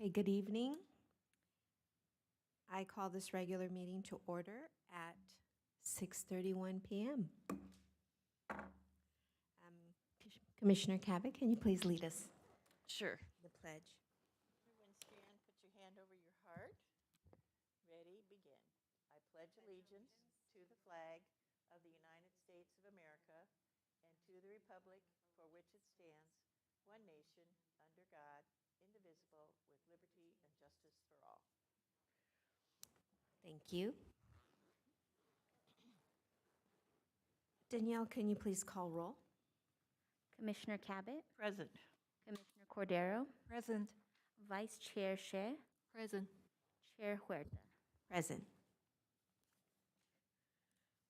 Okay, good evening. I call this regular meeting to order at 6:31 PM. Commissioner Cabot, can you please lead us Sure. in the pledge? Everyone stand, put your hand over your heart. Ready, begin. I pledge allegiance to the flag of the United States of America and to the republic for which it stands, one nation, under God, indivisible, with liberty and justice for all. Thank you. Danielle, can you please call roll? Commissioner Cabot, Present. Commissioner Cordero, Present. Vice Chair Shea, Present. Chair Huerta. Present.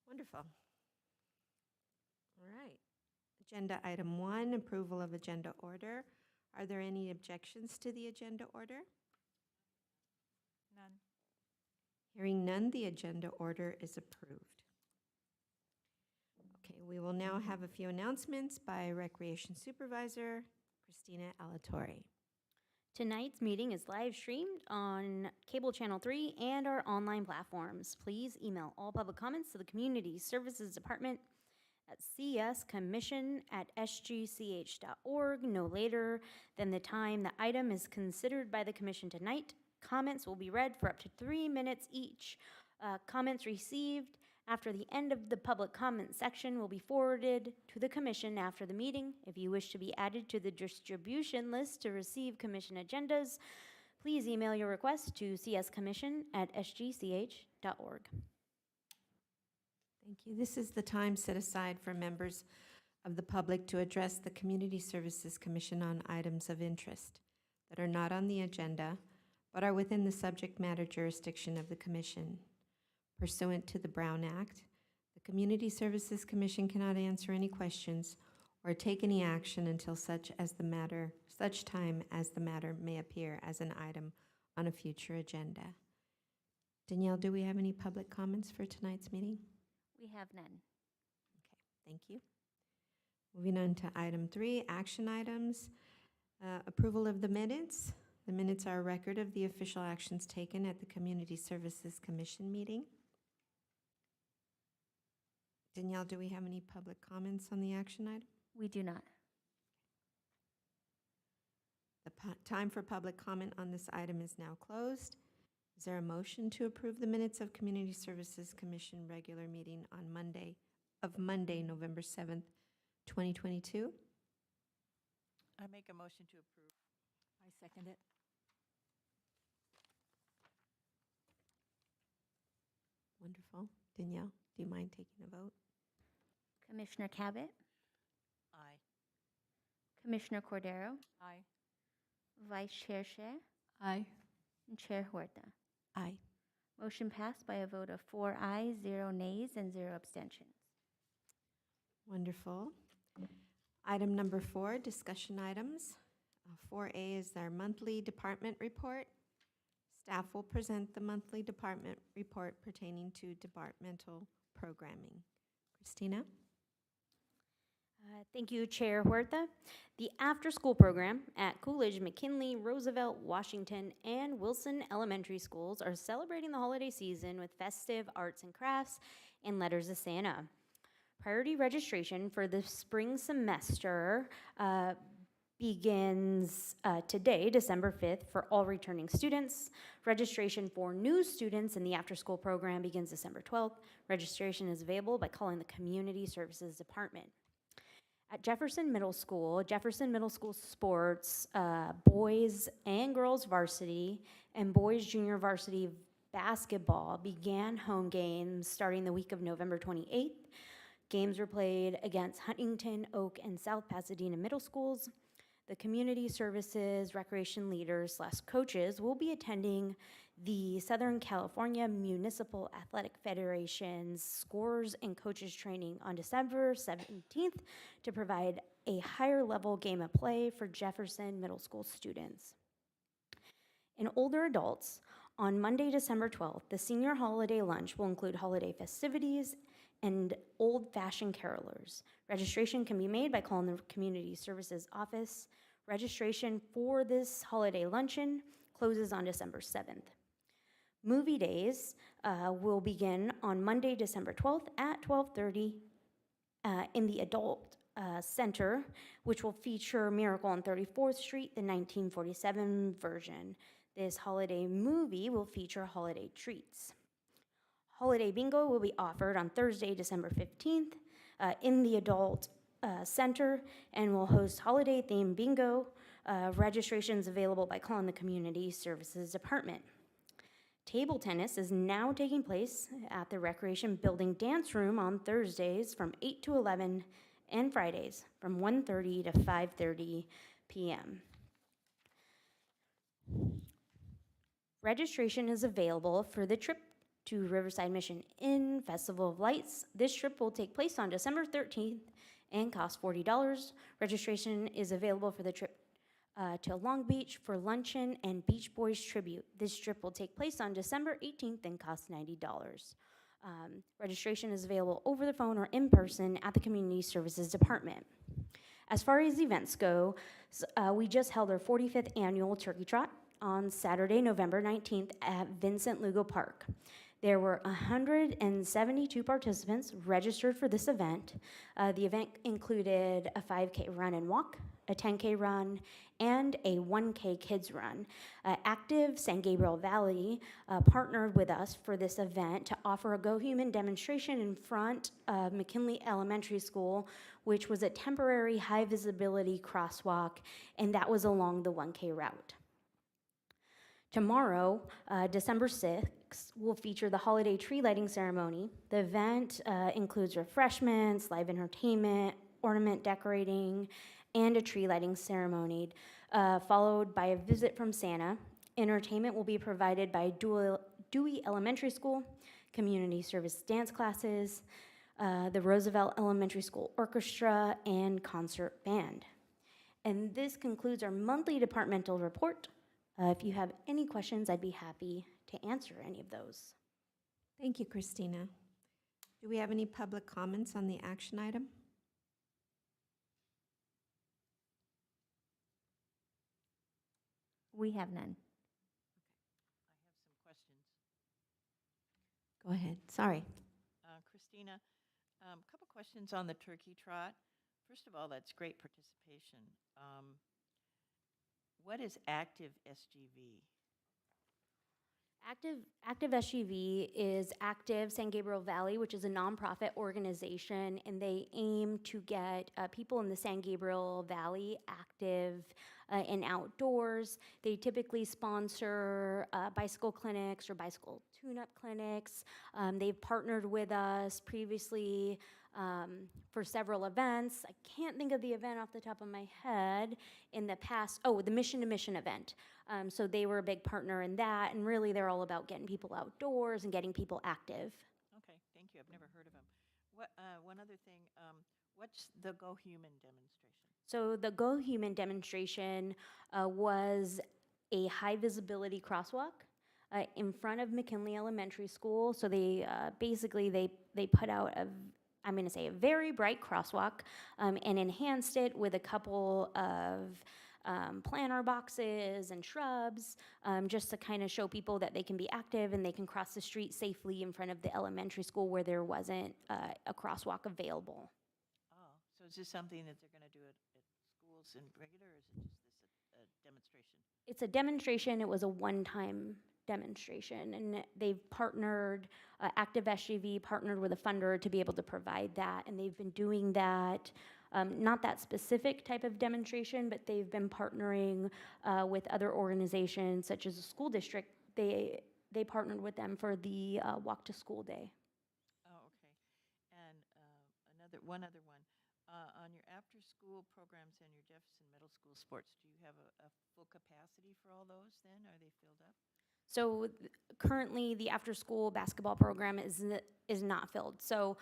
Wonderful. All right. Agenda item 1, approval of agenda order. Are there any objections to the agenda order? None. Hearing none, the agenda order is approved. Okay, we will now have a few announcements by Recreation Supervisor Christina Alatorre. Tonight's meeting is live streamed on Cable Channel 3 and our online platforms. Please email all public comments to the Community Services Department at cscommission@sgch.org no later than the time the item is considered by the Commission tonight. Comments will be read for up to 3 minutes each. Comments received after the end of the public comment section will be forwarded to the Commission after the meeting. If you wish to be added to the distribution list to receive Commission agendas, please email your request to cscommission@sgch.org. Thank you. This is the time set aside for members of the public to address the Community Services Commission on items of interest that are not on the agenda, but are within the subject matter jurisdiction of the Commission. Pursuant to the Brown Act, the Community Services Commission cannot answer any questions or take any action until such time as the matter may appear as an item on a future agenda. Danielle, do we have any public comments for tonight's meeting? We have none. Okay, thank you. Moving on to item 3, action items. Approval of the minutes. The minutes are a record of the official actions taken at the Community Services Commission meeting. Danielle, do we have any public comments on the action item? We do not. The time for public comment on this item is now closed. Is there a motion to approve the minutes of Community Services Commission regular meeting on Monday, November 7th, 2022? I make a motion to approve. I second it. Wonderful. Danielle, do you mind taking a vote? Commissioner Cabot, Aye. Commissioner Cordero, Aye. Vice Chair Shea, Aye. and Chair Huerta. Aye. Motion passed by a vote of 4 ayes, 0 nays, and 0 abstentions. Wonderful. Item number 4, discussion items. 4A is our monthly department report. Staff will present the monthly department report pertaining to departmental programming. Christina? Thank you, Chair Huerta. The after-school program at Coolidge, McKinley, Roosevelt, Washington, and Wilson elementary schools are celebrating the holiday season with festive arts and crafts and letters of Santa. Priority registration for the spring semester begins today, December 5th, for all returning students. Registration for new students in the after-school program begins December 12th. Registration is available by calling the Community Services Department. At Jefferson Middle School sports, boys and girls varsity and boys junior varsity basketball began home games starting the week of November 28th. Games were played against Huntington, Oak, and South Pasadena middle schools. The community services recreation leaders / coaches will be attending the Southern California Municipal Athletic Federation's Scorers and Coaches Training on December 17th to provide a higher level game of play for Jefferson Middle School students. In older adults, on Monday, December 12th, the senior holiday lunch will include holiday festivities and old-fashioned carolers. Registration can be made by calling the Community Services Office. Registration for this holiday luncheon closes on December 7th. Movie days will begin on Monday, December 12th at 12:30 in the Adult Center, which will feature Miracle on 34th Street, the 1947 version. This holiday movie will feature holiday treats. Holiday bingo will be offered on Thursday, December 15th in the Adult Center and will host holiday-themed bingo. Registrations available by calling the Community Services Department. Table tennis is now taking place at the Recreation Building Dance Room on Thursdays from 8 to 11 and Fridays from 1:30 to 5:30 p.m. Registration is available for the trip to Riverside Mission Inn Festival of Lights. This trip will take place on December 13th and costs $40. Registration is available for the trip to Long Beach for luncheon and Beach Boys tribute. This trip will take place on December 18th and costs $90. Registration is available over the phone or in person at the Community Services Department. As far as events go, we just held our 45th annual Turkey Trot on Saturday, November 19th at Vincent Lugo Park. There were 172 participants registered for this event. The event included a 5K run and walk, a 10K run, and a 1K kids run. Active San Gabriel Valley partnered with us for this event to offer a Go Human demonstration in front of McKinley Elementary School, which was a temporary high visibility crosswalk, and that was along the 1K route. Tomorrow, December 6th, will feature the holiday tree lighting ceremony. The event includes refreshments, live entertainment, ornament decorating, and a tree lighting ceremony, followed by a visit from Santa. Entertainment will be provided by Dewey Elementary School, community service dance classes, the Roosevelt Elementary School Orchestra, and concert band. And this concludes our monthly departmental report. If you have any questions, I'd be happy to answer any of those. Thank you, Christina. Do we have any public comments on the action item? We have none. I have some questions. Go ahead. Sorry. Christina, a couple questions on the turkey trot. First of all, that's great participation. What is active SGV? Active SGV is Active San Gabriel Valley, which is a nonprofit organization, and they aim to get people in the San Gabriel Valley active and outdoors. They typically sponsor bicycle clinics or bicycle tune-up clinics. They've partnered with us previously for several events. I can't think of the event off the top of my head in the past. Oh, the Mission to Mission event. So they were a big partner in that, and really they're all about getting people outdoors and getting people active. Okay, thank you. I've never heard of them. One other thing, what's the Go Human demonstration? So the Go Human demonstration was a high visibility crosswalk in front of McKinley Elementary School. So they basically they put out a very bright crosswalk and enhanced it with a couple of planter boxes and shrubs, just to kind of show people that they can be active and they can cross the street safely in front of the elementary school where there wasn't a crosswalk available. Oh, so is this something that they're going to do at schools in regular, or is it just this a demonstration? It's a demonstration. It was a one-time demonstration, and they've partnered, Active SGV partnered with a funder to be able to provide that, and they've been doing that, not that specific type of demonstration, but they've been partnering with other organizations such as a school district. They partnered with them for the Walk to School Day. Oh, okay. And one other one. On your after-school programs and your Jefferson Middle School sports, do you have a full capacity for all those then? Are they filled up? So currently, the after-school basketball program is not filled. So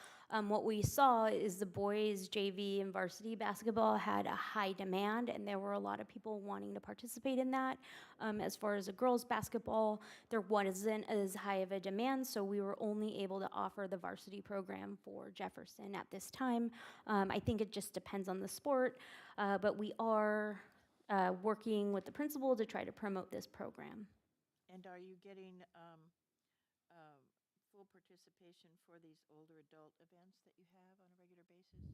what we saw is the boys' JV and varsity basketball had a high demand, and there were a lot of people wanting to participate in that. As far as the girls' basketball, there wasn't as high of a demand, so we were only able to offer the varsity program for Jefferson at this time. I think it just depends on the sport, but we are working with the principal to try to promote this program. And are you getting full participation for these older adult events that you have on a regular basis?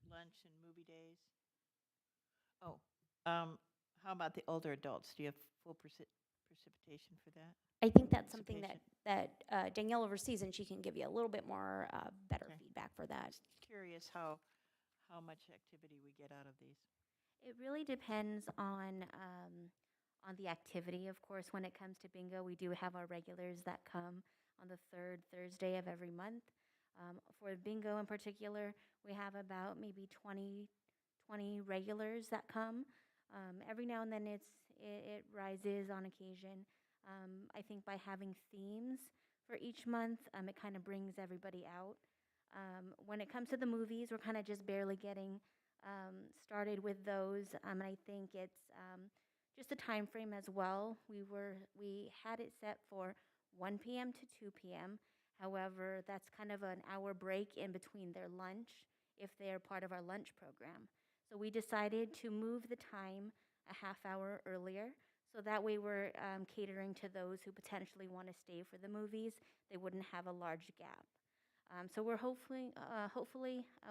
Lunch and movie days? Oh, how about the older adults? Do you have full precipitation for that? I think that's something that, Participation. Danielle oversees, and she can give you a little bit more better Okay. feedback for that. Just curious how much activity we get out of these. It really depends on the activity, of course. When it comes to bingo, we do have our regulars that come on the third Thursday of every month. For bingo in particular, we have about maybe 20 regulars that come. Every now and then it rises on occasion. I think by having themes for each month, it kind of brings everybody out. When it comes to the movies, we're kind of just barely getting started with those. And I think it's just a time frame as well. We had it set for 1 p.m. to 2 p.m. However, that's kind of an hour break in between their lunch if they're part of our lunch program. So we decided to move the time a half hour earlier. So that way we're catering to those who potentially want to stay for the movies. They wouldn't have a large gap. So we're hopefully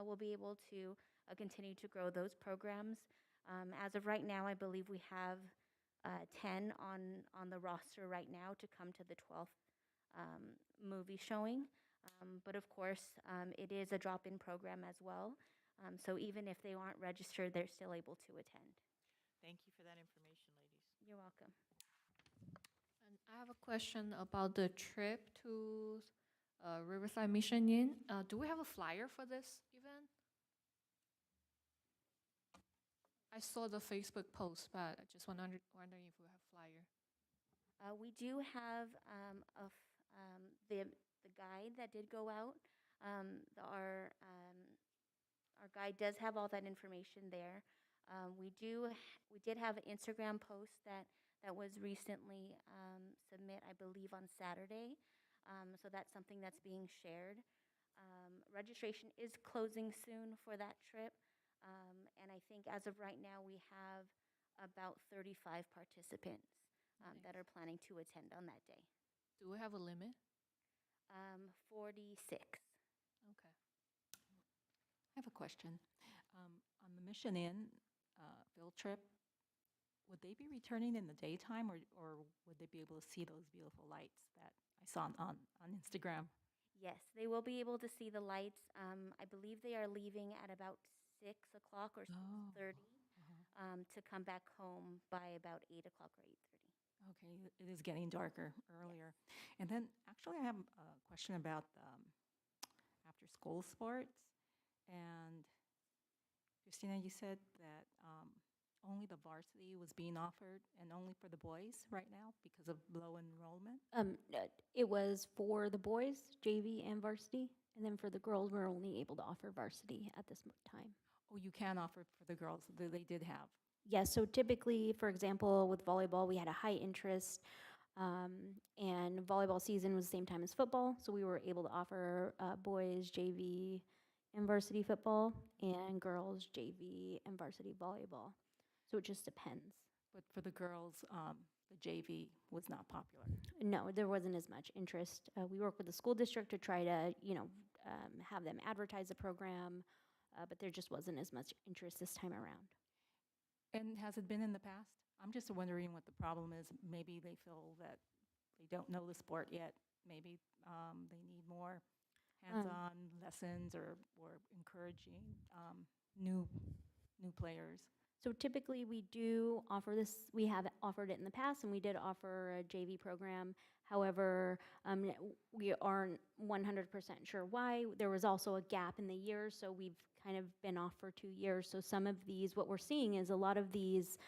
we'll be able to continue to grow those programs. As of right now, I believe we have 10 on the roster right now to come to the 12th movie showing. But of course, it is a drop-in program as well. So even if they aren't registered, they're still able to attend. Thank you for that information, ladies. You're welcome. And I have a question about the trip to Riverside Mission Inn. Do we have a flyer for this event? I saw the Facebook post, but I just wondering if we have flyer. We do have the guide that did go out. Our guide does have all that information there. We did have an Instagram post that was recently submit, I believe, on Saturday. So that's something that's being shared. Registration is closing soon for that trip. And I think as of right now, we have about 35 participants that are planning to attend on that day. Do we have a limit? 46. Okay. I have a question. On the Mission Inn field trip, would they be returning in the daytime, or would they be able to see those beautiful lights that I saw on Instagram? Yes, they will be able to see the lights. I believe they are leaving at about 6 o'clock or 6:30 to come back home by about 8 o'clock or 8:30. Okay, it is getting darker earlier. And then actually I have a question about after-school sports. And Christina, you said that only the varsity was being offered and only for the boys right now because of low enrollment? It was for the boys, JV and varsity, and then for the girls, we're only able to offer varsity at this time. Oh, you can offer for the girls. They did have. Yes, so typically, for example, with volleyball, we had a high interest, and volleyball season was the same time as football, so we were able to offer boys JV and varsity football, and girls JV and varsity volleyball. So it just depends. But for the girls, the JV was not popular. No, there wasn't as much interest. We work with the school district to try to, have them advertise the program, but there just wasn't as much interest this time around. And has it been in the past? I'm just wondering what the problem is. Maybe they feel that they don't know the sport yet. Maybe they need more hands-on lessons or encouraging new players. So typically, we do offer this. We have offered it in the past, and we did offer a JV program. However, we aren't 100% sure why. There was also a gap in the years, so we've kind of been off for 2 years. So some of these, what we're seeing is a lot of these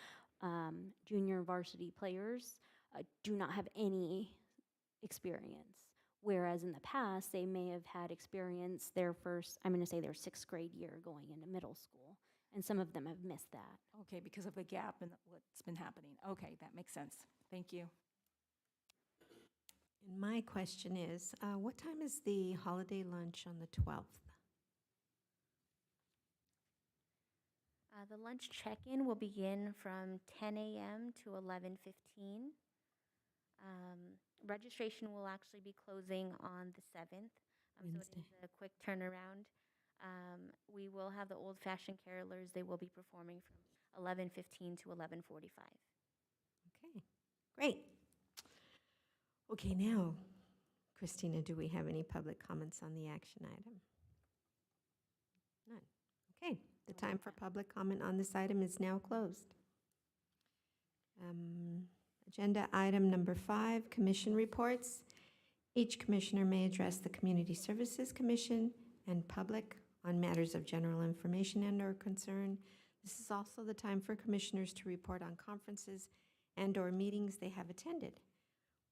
junior varsity players do not have any experience. Whereas in the past, they may have had experience their first, I'm going to say their 6th grade year going into middle school. And some of them have missed that. Okay, because of the gap and what's been happening. Okay, that makes sense. Thank you. And my question is, what time is the holiday lunch on the 12th? The lunch check-in will begin from 10 a.m. to 11:15. Registration will actually be closing on the 7th, so it Wednesday. is a quick turnaround. We will have the old-fashioned carolers. They will be performing from 11:15 to 11:45. Okay, great. Okay, now, Christina, do we have any public comments on the action item? None. Okay, the time for public comment on this item is now closed. Agenda item number 5, commission reports. Each commissioner may address the Community Services Commission and public on matters of general information and/or concern. This is also the time for commissioners to report on conferences and/or meetings they have attended.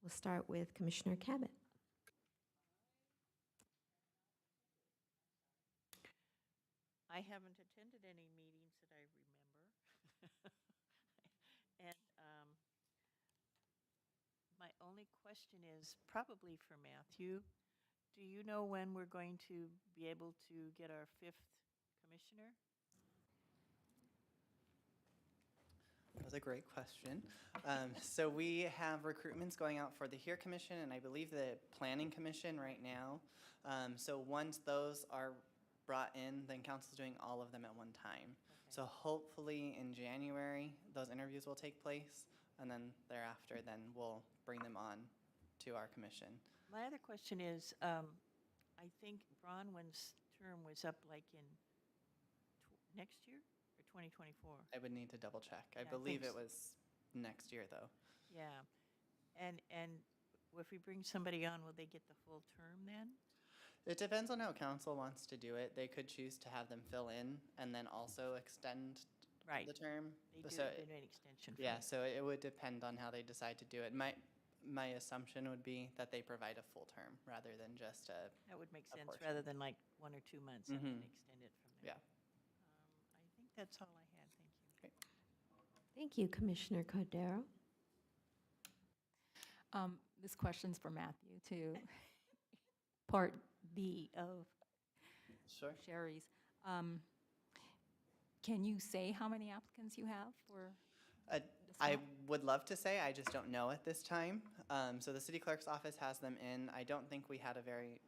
We'll start with Commissioner Cabot. I haven't attended any meetings that I remember. And my only question is probably for Matthew. Do you know when we're going to be able to get our 5th commissioner? That's a great question. So we have recruitments going out for the HERE Commission and I believe the Planning Commission right now. So once those are brought in, then council's doing all of them at one time. So hopefully in January, those interviews will take place, and then thereafter, then we'll bring them on to our commission. My other question is, I think Bronwyn's term was up like in next year or 2024? I would need to double check. I Yeah, I believe think it was next year, though. Yeah. And if we bring somebody on, will they get the full term then? It depends on how council wants to do it. They could choose to have them fill in and then also extend Right. the term. They do So an extension. for yeah, it. so it would depend on how they decide to do it. My assumption would be that they provide a full term rather than just a, That would make a sense, portion. rather than like 1 or 2 months and then Mhm. extend it from there. yeah. I think that's all I had. Thank you. Thank you, Commissioner Cordero. This question's for Matthew, too. Part B of Sure. Sherry's. Can you say how many applicants you have for? the I slot? would love to say, I just don't know at this time. So the city clerk's office has them in. I don't think we had a very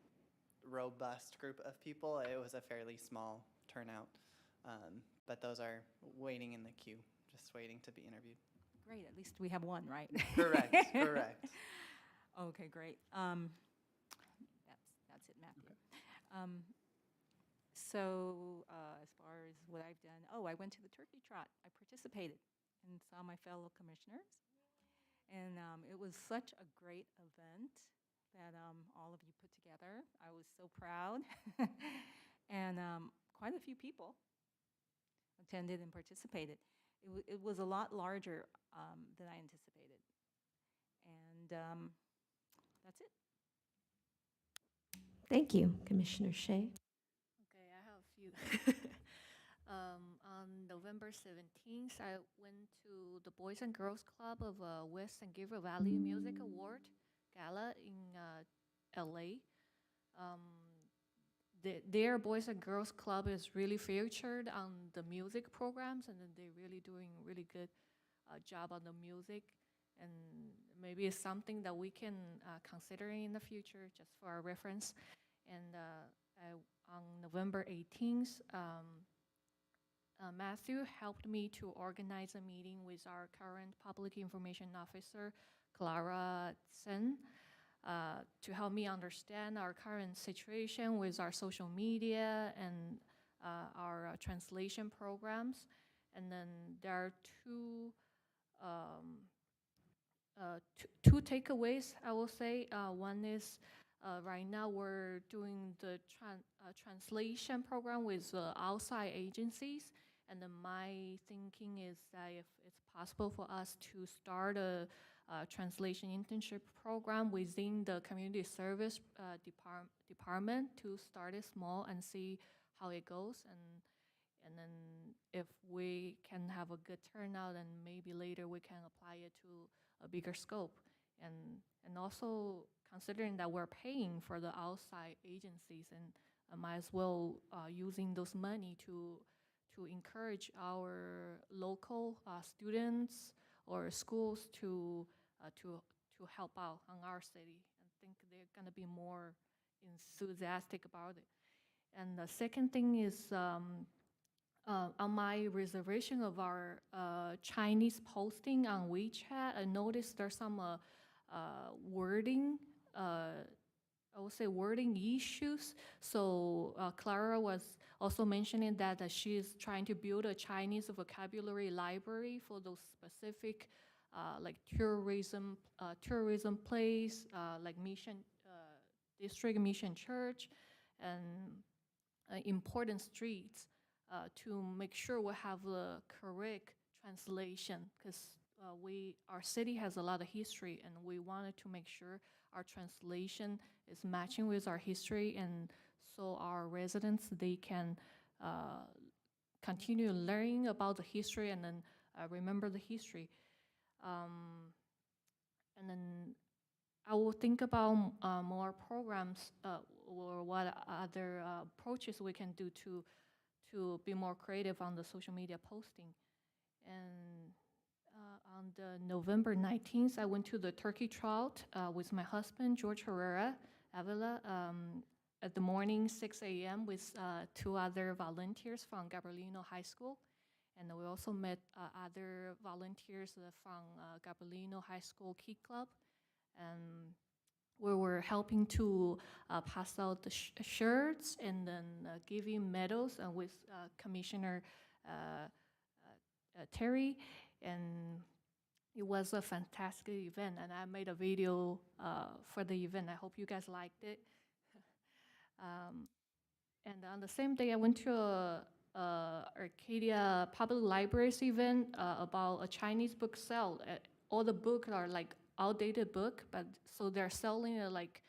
robust group of people. It was a fairly small turnout. But those are waiting in the queue, just waiting to be interviewed. Great, at least we have one, right? Correct, correct. Okay, great. That's it, Matthew. So as far as what I've done, I went to the turkey trot. I participated and saw my fellow commissioners. And it was such a great event that all of you put together. I was so proud. And quite a few people attended and participated. It was a lot larger than I anticipated. And that's it. Thank you, Commissioner Shea. Okay, I have a few. On November 17th, I went to the Boys and Girls Club of West and Gabriel Valley Music Award Gala in LA. Their Boys and Girls Club is really featured on the music programs, and then they're really doing really good job on the music. And maybe it's something that we can consider in the future, just for our reference. And on November 18th, Matthew helped me to organize a meeting with our current public information officer, Clara Sen, to help me understand our current situation with our social media and our translation programs. And then there are two takeaways, I will say. One is right now we're doing the translation program with outside agencies. And then my thinking is that if it's possible for us to start a translation internship program within the community service department, to start it small and see how it goes. And then if we can have a good turnout, and maybe later we can apply it to a bigger scope. And also considering that we're paying for the outside agencies, and might as well using those money to to encourage our local students or schools to help out on our city. I think they're gonna be more enthusiastic about it. And the second thing is on my reservation of our Chinese posting on WeChat, I noticed there's some wording, I would say wording issues. So Clara was also mentioning that she is trying to build a Chinese vocabulary library for those specific like tourism place, like Mission District, Mission Church, and important streets to make sure we have the correct translation, because our city has a lot of history, and we wanted to make sure our translation is matching with our history, and so our residents, they can continue learning about the history and then remember the history. And then I will think about more programs or what other approaches we can do to be more creative on the social media posting. And on the November 19th, I went to the turkey trot with my husband, George Herrera Avila, at the morning, 6 a.m. with 2 other volunteers from Gabrielino High School. And we also met other volunteers from Gabrielino High School Key Club. And we were helping to pass out the shirts and then giving medals with Commissioner Terry. And it was a fantastic event, and I made a video for the event. I hope you guys liked it. And on the same day, I went to a Arcadia Public Library's event about a Chinese book sale. All the books are like outdated book, but so they're selling it like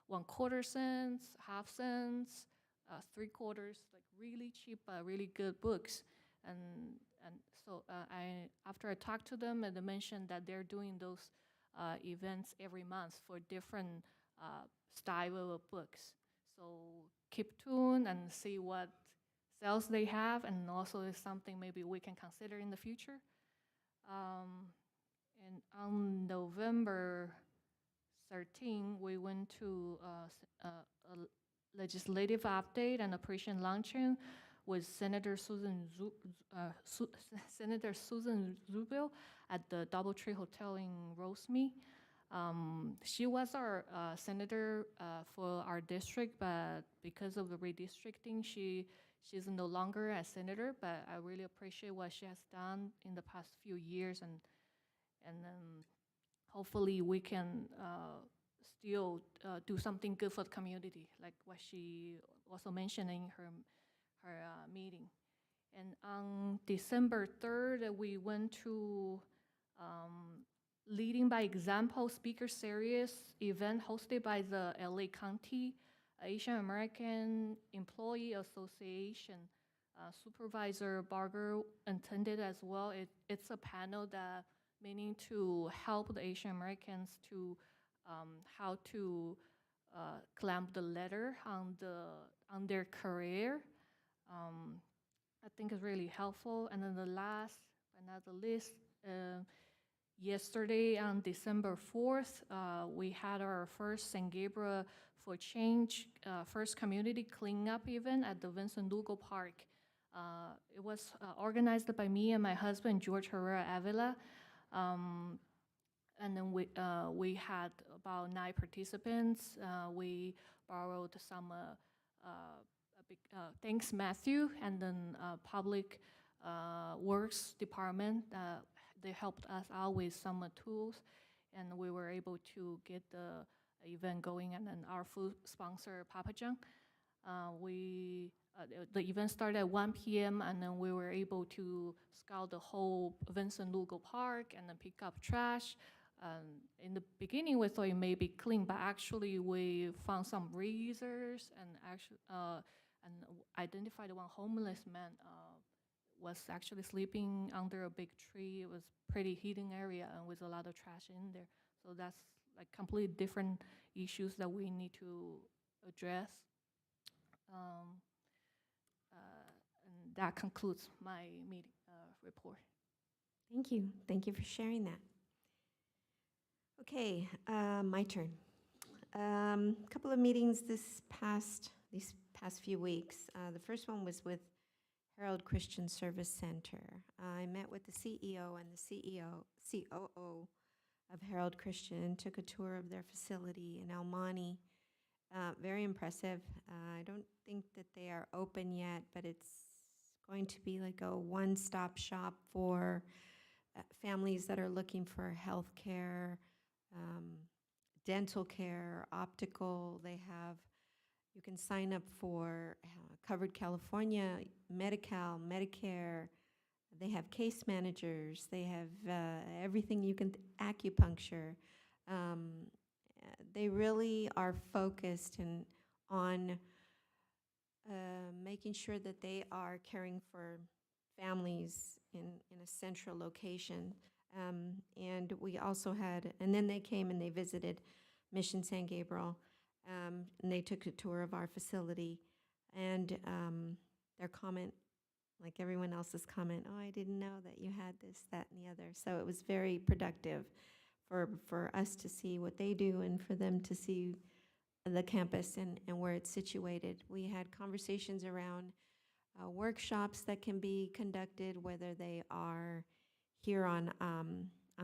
1/4 cents, half cents, 3/4, like really cheap, really good books. And so after I talked to them, and they mentioned that they're doing those events every month for different style of books. So keep tuned and see what sales they have, and also is something maybe we can consider in the future. And on November 13, we went to a legislative update and operation luncheon with Senator Susan Zubel at the DoubleTree Hotel in Roseme. She was our senator for our district, but because of the redistricting, she's no longer a senator. But I really appreciate what she has done in the past few years, and hopefully we can still do something good for the community, like what she also mentioned in her meeting. And on December 3rd, we went to Leading by Example Speaker Series event hosted by the LA County Asian American Employee Association. Supervisor Barger attended as well. It's a panel that meaning to help the Asian Americans to how to climb the ladder on their career. I think it's really helpful. And then the last but not the least, yesterday on December 4th, we had our first St. Gabriel for Change first community cleanup event at the Vincent Lugo Park. It was organized by me and my husband, George Herrera Avila. And then we had about 9 participants. We borrowed some thanks Matthew, and then Public Works Department. They helped us out with some tools, and we were able to get the event going. And then our food sponsor, Papa John, the event started at 1 p.m. and then we were able to scout the whole Vincent Lugo Park and then pick up trash. In the beginning, we thought it may be clean, but actually we found some reusers and identified one homeless man was actually sleeping under a big tree. It was pretty hidden area and with a lot of trash in there. So that's like completely different issues that we need to address. And that concludes my meeting report. Thank you. Thank you for sharing that. Okay, my turn. A couple of meetings these past few weeks. The first one was with Herald Christian Service Center. I met with the CEO and the COO of Herald Christian, took a tour of their facility in El Monte. Very impressive. I don't think that they are open yet, but it's going to be like a one-stop shop for families that are looking for health care, dental care, optical. You can sign up for Covered California, Medi-Cal, Medicare. They have case managers. They have everything you can, acupuncture. They really are focused on making sure that they are caring for families in a central location. And we also had, and then they came and they visited Mission San Gabriel, and they took a tour of our facility. And their comment, like everyone else's comment, oh, I didn't know that you had this, that, and the other. So it was very productive for us to see what they do and for them to see the campus and where it's situated. We had conversations around workshops that can be conducted, whether they are here on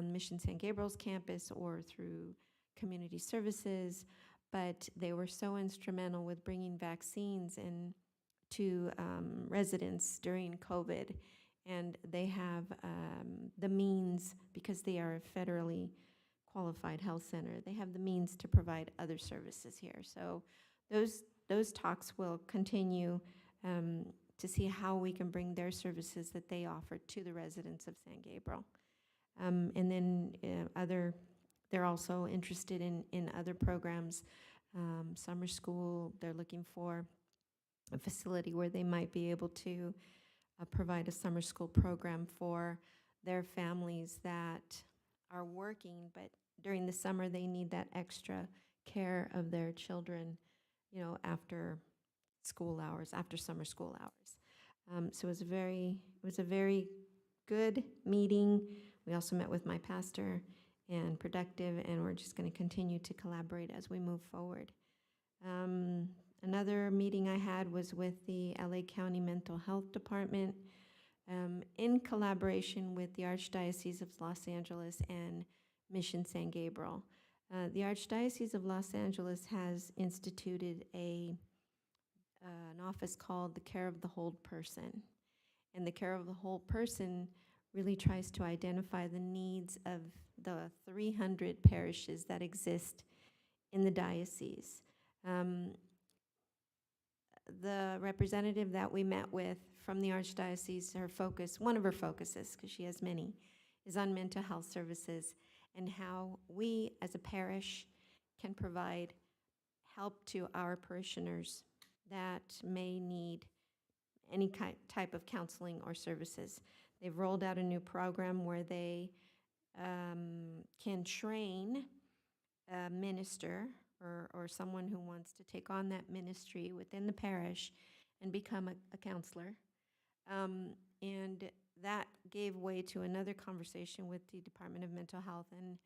Mission San Gabriel's campus or through community services, but they were so instrumental with bringing vaccines in to residents during COVID. And they have the means, because they are a federally qualified health center, they have the means to provide other services here. So those talks will continue to see how we can bring their services that they offer to the residents of San Gabriel. And then they're also interested in other programs. Summer school, they're looking for a facility where they might be able to provide a summer school program for their families that are working, but during the summer they need that extra care of their children, after school hours, after summer school hours. So it was a very good meeting. We also met with my pastor, and productive, and we're just going to continue to collaborate as we move forward. Another meeting I had was with the LA County Mental Health Department in collaboration with the Archdiocese of Los Angeles and Mission San Gabriel. The Archdiocese of Los Angeles has instituted an office called the Care of the Whole Person. And the Care of the Whole Person really tries to identify the needs of the 300 parishes that exist in the diocese. The representative that we met with from the Archdiocese, one of her focuses, because she has many, is on mental health services and how we as a parish can provide help to our parishioners that may need any type of counseling or services. They've rolled out a new program where they can train a minister or someone who wants to take on that ministry within the parish and become a counselor. And that gave way to another conversation with the Department of Mental Health, and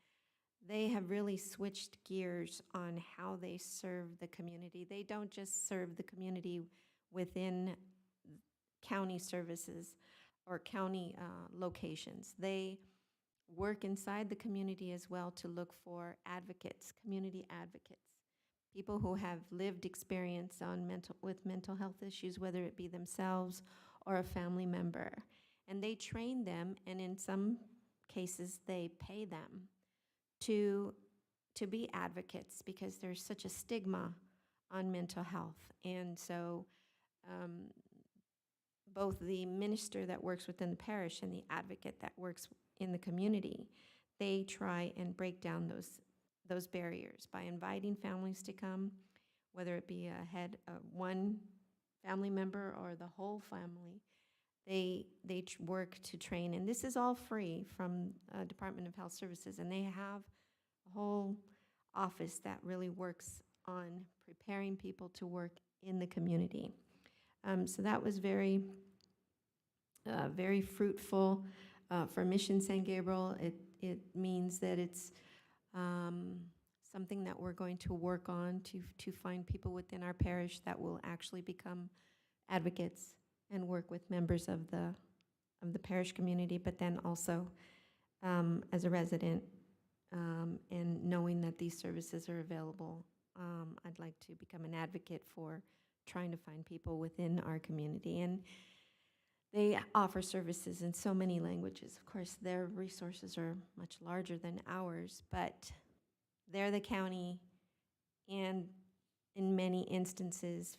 they have really switched gears on how they serve the community. They don't just serve the community within county services or county locations. They work inside the community as well to look for advocates, community advocates, people who have lived experience with mental health issues, whether it be themselves or a family member. And they train them, and in some cases they pay them to be advocates, because there's such a stigma on mental health. And so both the minister that works within the parish and the advocate that works in the community, they try and break down those barriers by inviting families to come, whether it be one family member or the whole family. They work to train, and this is all free from Department of Health Services, and they have a whole office that really works on preparing people to work in the community. So that was very very fruitful for Mission San Gabriel. It means that it's something that we're going to work on to find people within our parish that will actually become advocates and work with members of the parish community, but then also as a resident and knowing that these services are available. I'd like to become an advocate for trying to find people within our community. And they offer services in so many languages. Of course, their resources are much larger than ours, but they're the county, and in many instances,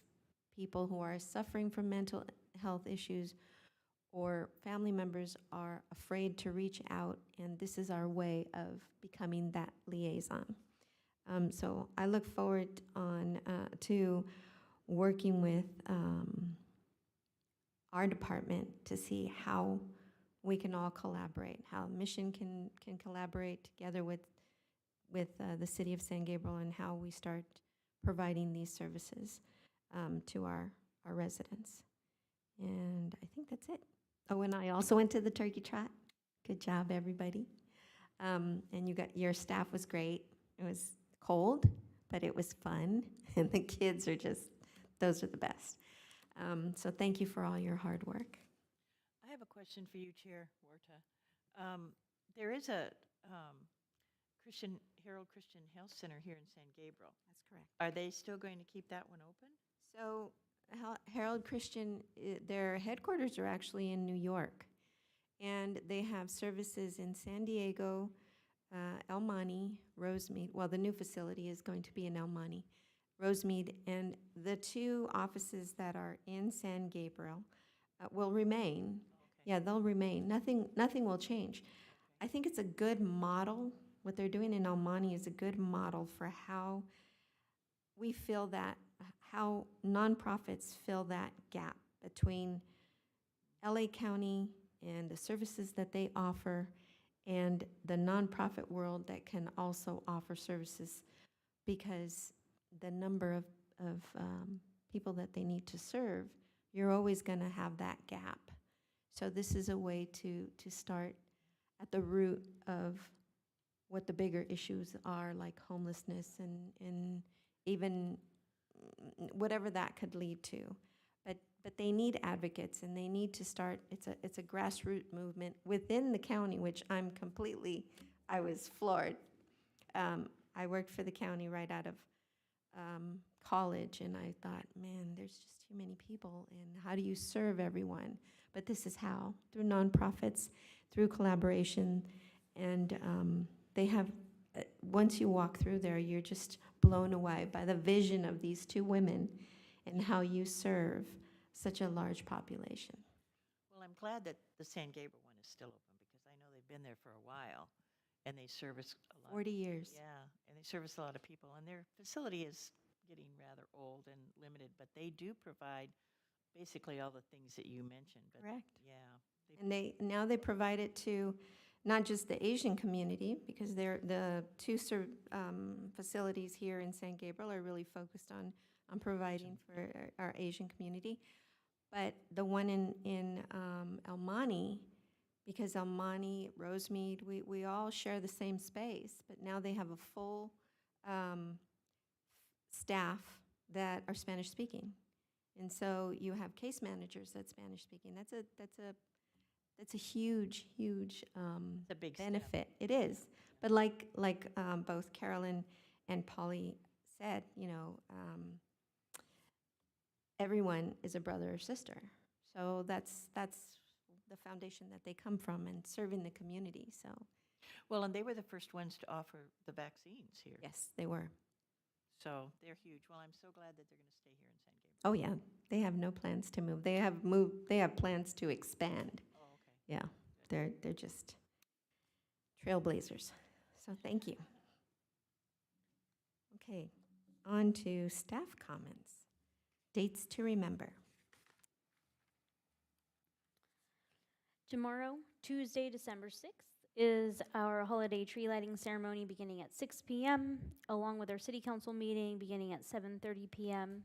people who are suffering from mental health issues or family members are afraid to reach out, and this is our way of becoming that liaison. So I look forward to working with our department to see how we can all collaborate, how Mission can collaborate together with the city of San Gabriel, and how we start providing these services to our residents. And I think that's it. Oh, and I also went to the turkey trot. Good job, everybody. And your staff was great. It was cold, but it was fun. And the kids are those are the best. So thank you for all your hard work. I have a question for you, Chair Huerta. There is a Harold Christian Health Center here in San Gabriel. That's correct. Are they still going to keep that one open? So Harold Christian, their headquarters are actually in New York. And they have services in San Diego, El Monte, Rosemead. Well, the new facility is going to be in El Monte, Rosemead, and the two offices that are in San Gabriel will remain. Okay. Yeah, they'll remain. Nothing will change. I think it's a good model. What they're doing in El Monte is a good model for how we feel that, how nonprofits fill that gap between LA County and the services that they offer and the nonprofit world that can also offer services, because the number of people that they need to serve, you're always going to have that gap. So this is a way to start at the root of what the bigger issues are, like homelessness and even whatever that could lead to. But they need advocates, and they need to start, it's a grassroots movement within the county, which I was floored. I worked for the county right out of college, and I thought, man, there's just too many people, and how do you serve everyone? But this is how, through nonprofits, through collaboration, and they have, once you walk through there, you're just blown away by the vision of these two women and how you serve such a large population. Well, I'm glad that the San Gabriel one is still open, because I know they've been there for a while, and they service a lot. 40 years. Yeah, and they service a lot of people, and their facility is getting rather old and limited, but they do provide basically all the things that you mentioned. But Correct. yeah. And now they provide it to not just the Asian community, because the two facilities here in San Gabriel are really focused on providing for our Asian community. But the one in El Monte, because El Monte, Rosemead, we all share the same space, but now they have a full staff that are Spanish speaking. And so you have case managers that's Spanish speaking. That's a huge It's a big step. benefit. It is. But like both Carolyn and Polly said, everyone is a brother or sister. So that's the foundation that they come from, and serving the community. So Well, and they were the first ones to offer the vaccines here. yes, they were. So they're huge. Well, I'm so glad that they're going to stay here in San Gabriel. Oh yeah, they have no plans to move. They have plans to expand. Oh, okay. Yeah, they're just trailblazers. So thank you. Okay, on to staff comments. Dates to remember. Tomorrow, Tuesday, December 6th, is our holiday tree lighting ceremony beginning at 6 p.m., along with our city council meeting beginning at 7:30 p.m.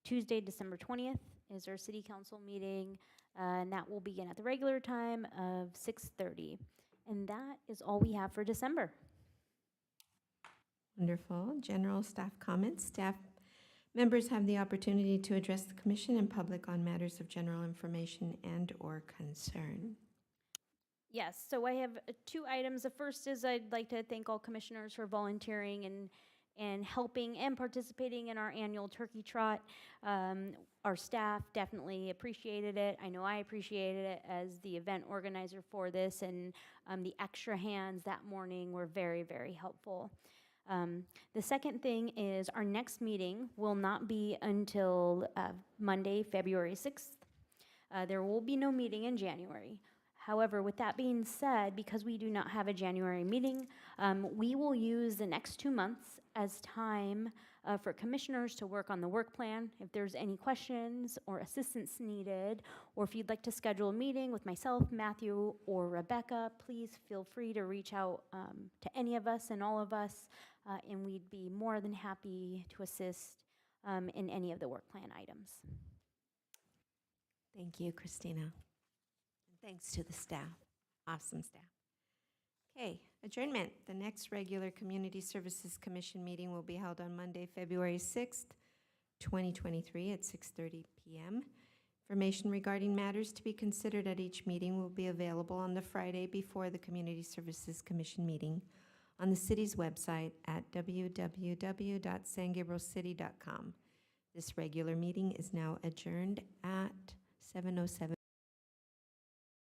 Tuesday, December 20th, is our city council meeting and that will begin at the regular time of 6:30. And that is all we have for December. Wonderful. General staff comments. Staff members have the opportunity to address the commission and public on matters of general information and/or concern. Yes, so I have two items. The first is I'd like to thank all commissioners for volunteering and helping and participating in our annual turkey trot. Our staff definitely appreciated it. I know I appreciated it as the event organizer for this, and the extra hands that morning were very, very helpful. The second thing is our next meeting will not be until Monday, February 6th. There will be no meeting in January. However, with that being said, because we do not have a January meeting, we will use the next 2 months as time for commissioners to work on the work plan. If there's any questions or assistance needed, or if you'd like to schedule a meeting with myself, Matthew, or Rebecca, please feel free to reach out to any of us and all of us, and we'd be more than happy to assist in any of the work plan items. Thank you, Christina. And thanks to the staff. Awesome staff. Okay, adjournment. The next regular Community Services Commission meeting will be held on Monday, February 6th, 2023 at 6:30 p.m. Information regarding matters to be considered at each meeting will be available on the Friday before the Community Services Commission meeting on the city's website at www.sangabrielcity.com. This regular meeting is now adjourned at 7:07